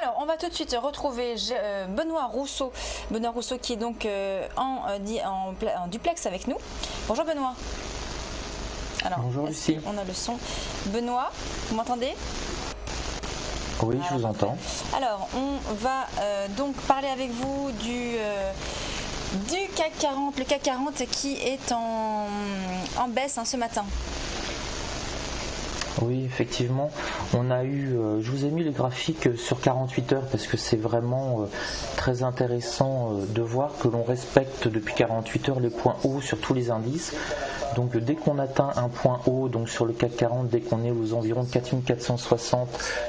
Alors, on va tout de suite retrouver Benoît Rousseau. Benoît Rousseau qui est donc en duplex avec nous. Bonjour Benoît. Alors, bonjour Lucie. On a le son. Benoît, vous m'entendez? Oui, je vous entends. Alors, on va donc parler avec vous du CAC 40, le CAC 40 qui est en baisse ce matin. Oui, effectivement, on a eu, je vous ai mis les graphiques sur 48 heures parce que c'est vraiment très intéressant de voir que l'on respecte depuis 48 heures les points hauts sur tous les indices. Donc dès qu'on atteint un point haut, donc sur le CAC 40, dès qu'on est aux environs de 4460,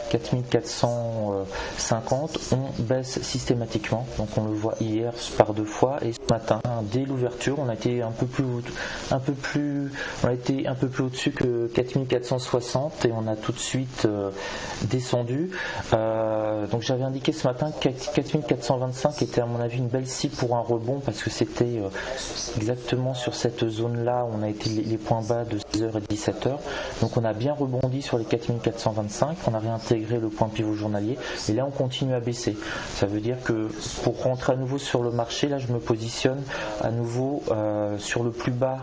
4450, on baisse systématiquement. Donc on le voit hier par deux fois et ce matin, dès l'ouverture, on a été un peu plus au-dessus que 4460 et on a tout de suite descendu. Donc j'avais indiqué ce matin que 4425 était à mon avis une belle cible pour un rebond parce que c'était exactement sur cette zone-là où on a été les points bas de 6h et 17h. Donc on a bien rebondi sur les 4425, on a réintégré le point pivot journalier et là on continue à baisser. Ça veut dire que pour rentrer à nouveau sur le marché, là je me positionne à nouveau sur le plus bas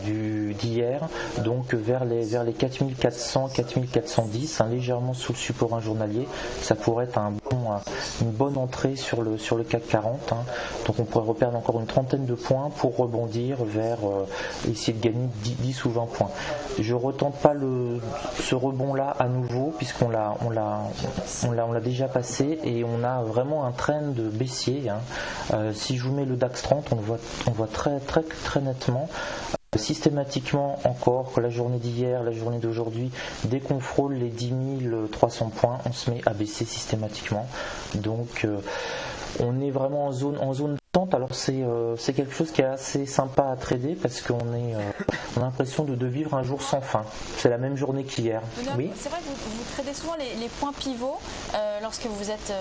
d'hier, donc vers les 4400, 4410, légèrement sous le support journalier. Ça pourrait être une bonne entrée sur le CAC 40. Donc on pourrait reperdre encore une trentaine de points pour rebondir vers essayer de gagner 10 ou 20 points. Je ne retente pas ce rebond là à nouveau puisqu'on l'a déjà passé et on a vraiment un trend baissier. Si je vous mets le DAX 30, on voit très très très nettement. Systématiquement encore que la journée d'hier, la journée d'aujourd'hui, dès qu'on frôle les 10 300 points, on se met à baisser systématiquement. Donc on est vraiment en zone tente. Alors c'est quelque chose qui est assez sympa à trader parce qu'on a l'impression de vivre un jour sans fin. C'est la même journée qu'hier. Oui. C'est vrai que vous tradez souvent les points pivots lorsque vous êtes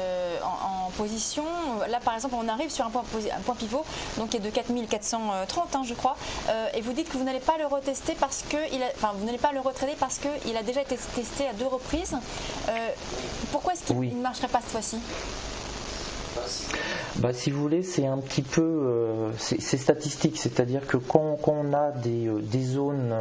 en position. Là par exemple on arrive sur un point pivot donc qui est de 4430 je crois et vous dites que vous n'allez pas le retester parce que vous n'allez pas le retrader parce qu'il a déjà été testé à 2 reprises. Pourquoi est-ce qu'il ne marcherait pas cette fois-ci? Si vous voulez, c'est un petit peu c'est statistique, c'est-à-dire que quand on a des zones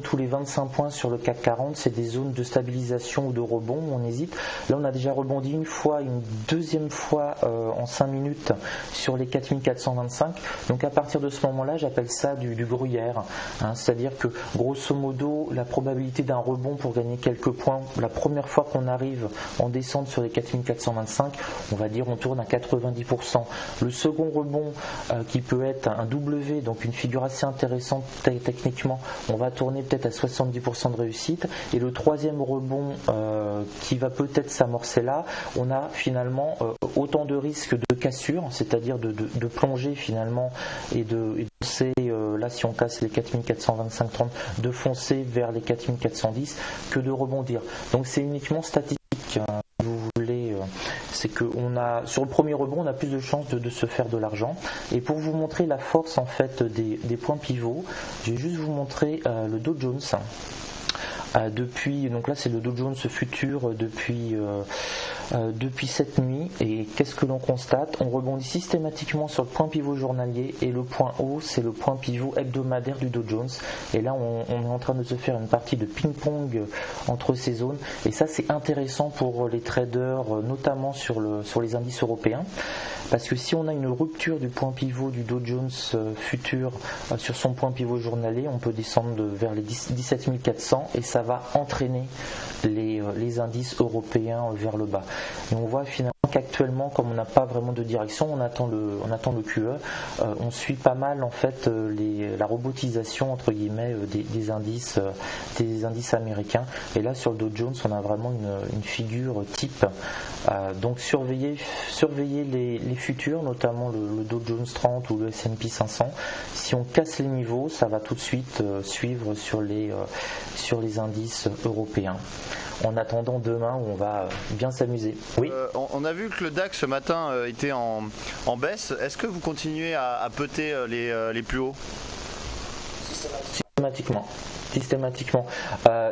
tous les 25 points sur le CAC 40, c'est des zones de stabilisation ou de rebond où on hésite. Là on a déjà rebondi une fois, une deuxième fois en 5 minutes sur les 4425, donc à partir de ce moment-là j'appelle ça du gruyère, c'est-à-dire que grosso modo la probabilité d'un rebond pour gagner quelques points, la première fois qu'on arrive en descente sur les 4425, on va dire on tourne à 90%. Le second rebond qui peut être un W, donc une figure assez intéressante techniquement, on va tourner peut-être à 70% de réussite. Et le troisième rebond qui va peut-être s'amorcer là, on a finalement autant de risques de cassure, c'est-à-dire de plonger finalement et de foncer, là si on casse les 4425-30, de foncer vers les 4410 que de rebondir. Donc c'est uniquement statistique. C'est que sur le premier rebond, on a plus de chances de se faire de l'argent. Et pour vous montrer la force en fait des points pivots, je vais juste vous montrer le Dow Jones. Donc là c'est le Dow Jones futur depuis cette nuit et qu'est-ce que l'on constate? On rebondit systématiquement sur le point pivot journalier et le point haut c'est le point pivot hebdomadaire du Dow Jones et là on est en train de se faire une partie de ping-pong entre ces zones et ça c'est intéressant pour les traders notamment sur les indices européens parce que si on a une rupture du point pivot du Dow Jones futur sur son point pivot journalier, on peut descendre vers les 17 400 et ça va entraîner les indices européens vers le bas. Et on voit finalement qu'actuellement, comme on n'a pas vraiment de direction, on attend le QE, on suit pas mal en fait la robotisation entre guillemets des indices américains. Et là sur le Dow Jones, on a vraiment une figure type. Donc surveillez les futurs, notamment le Dow Jones 30 ou le S&P 500. Si on casse les niveaux, ça va tout de suite suivre sur les indices européens. En attendant demain où on va bien s'amuser. Oui. On a vu que le DAX ce matin était en baisse. Est-ce que vous continuez à peter les plus hauts?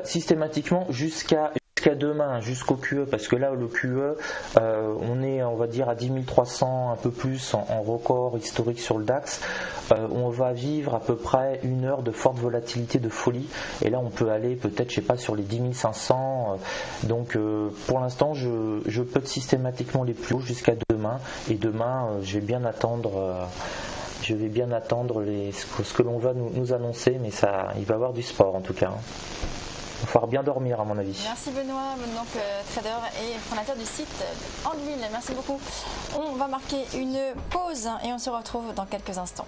Systématiquement jusqu'à jusqu'à demain, jusqu'au QE, parce que là le QE, on est on va dire à 10 300, un peu plus en record historique sur le DAX. On va vivre à peu près une heure de forte volatilité de folie, et là on peut aller peut-être, je sais pas, sur les 10 500. Donc pour l'instant je peux systématiquement les plus hauts jusqu'à demain, et demain je vais bien attendre ce que l'on va nous annoncer, mais ça, il va y avoir du sport en tout cas. Il va falloir bien dormir à mon avis. Merci Benoît, donc trader et fondateur du site Anvil. Merci beaucoup. On va marquer une pause et on se retrouve dans quelques instants.